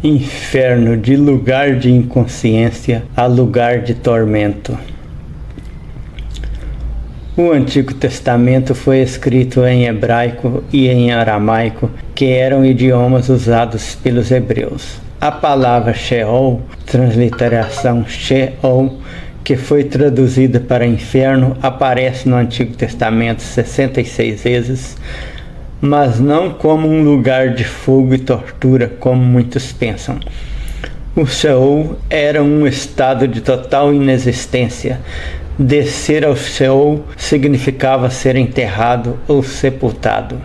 Inferno, de lugar de inconsciência a lugar de tormento. O Antigo Testamento foi escrito em hebraico e em aramaico, que eram idiomas usados pelos hebreus. A palavra Sheol, transliteração Sheol, que foi traduzida para inferno, aparece no Antigo Testamento 66 vezes, mas não como um lugar de fogo e tortura, como muitos pensam. O Sheol era um estado de total inexistência. Descer ao Sheol significava ser enterrado ou sepultado.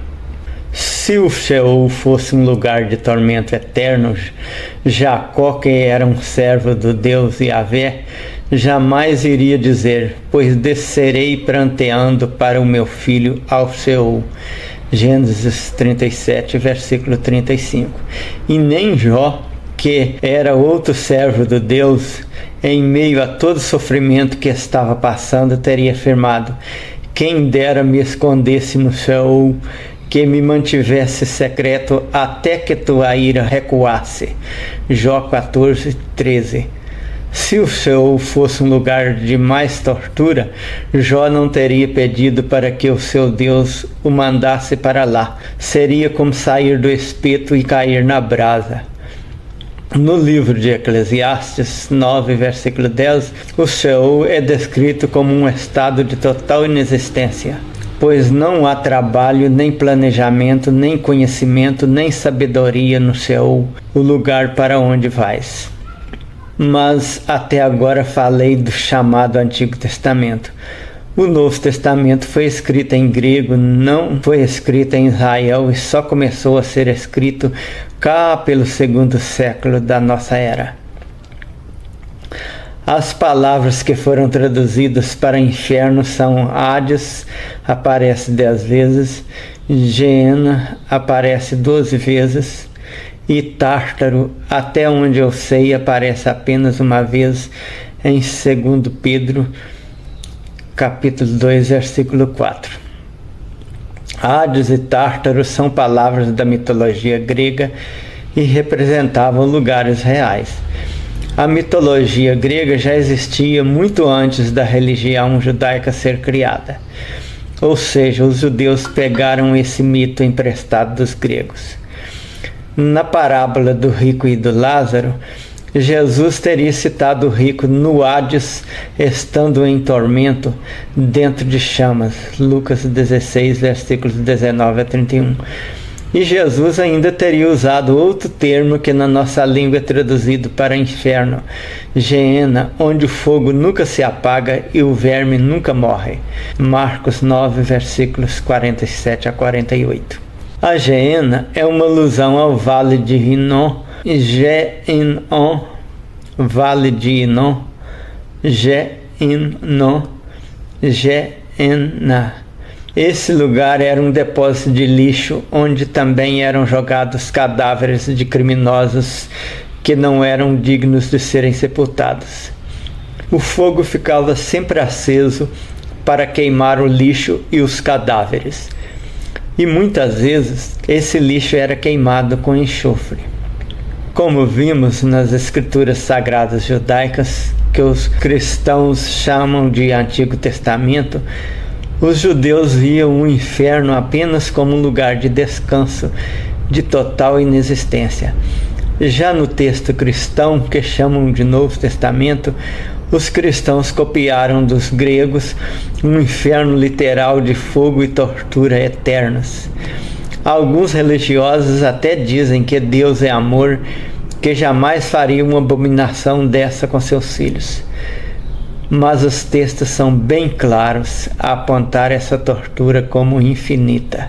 Se o Sheol fosse um lugar de tormento eterno, Jacó, que era um servo do Deus Yahvé, jamais iria dizer: pois descerei pranteando para o meu filho ao Sheol. Gênesis 37, versículo 35. E nem Jó, que era outro servo do Deus, em meio a todo o sofrimento que estava passando, teria afirmado: quem dera me escondesse no Sheol, que me mantivesse secreto até que tua ira recuasse. Jó 14, 13. Se o Sheol fosse um lugar de mais tortura, Jó não teria pedido para que o seu Deus o mandasse para lá. Seria como sair do espeto e cair na brasa. No livro de Eclesiastes 9, versículo 10, o Sheol é descrito como um estado de total inexistência, pois não há trabalho, nem planejamento, nem conhecimento, nem sabedoria no Sheol, o lugar para onde vais. Mas até agora falei do chamado Antigo Testamento. O Novo Testamento foi escrito em grego, não foi escrito em Israel e só começou a ser escrito cá pelo segundo século da nossa era. As palavras que foram traduzidas para inferno são Hades, aparece 10 vezes, Geena aparece 12 vezes, e Tártaro, até onde eu sei, aparece apenas uma vez em 2 Pedro, capítulo 2, versículo 4. Hades e Tártaro são palavras da mitologia grega e representavam lugares reais. A mitologia grega já existia muito antes da religião judaica ser criada. Ou seja, os judeus pegaram esse mito emprestado dos gregos. Na parábola do rico e do Lázaro, Jesus teria citado o rico no Hades, estando em tormento, dentro de chamas. Lucas 16, versículos 19 a 31. E Jesus ainda teria usado outro termo que na nossa língua é traduzido para inferno, Geena, onde o fogo nunca se apaga e o verme nunca morre. Marcos 9, versículos 47 a 48. A Geena é uma alusão ao Vale de Hinnom, Ge-in-on, Vale de Hinnom, Ge-in-non, Ge-en-na. Esse lugar era um depósito de lixo onde também eram jogados cadáveres de criminosos que não eram dignos de serem sepultados. O fogo ficava sempre aceso para queimar o lixo e os cadáveres. E muitas vezes esse lixo era queimado com enxofre. Como vimos nas escrituras sagradas judaicas, que os cristãos chamam de Antigo Testamento, os judeus viam o inferno apenas como um lugar de descanso, de total inexistência. Já no texto cristão, que chamam de Novo Testamento, os cristãos copiaram dos gregos um inferno literal de fogo e tortura eternos. Alguns religiosos até dizem que Deus é amor, que jamais faria uma abominação dessa com seus filhos. Mas os textos são bem claros a apontar essa tortura como infinita.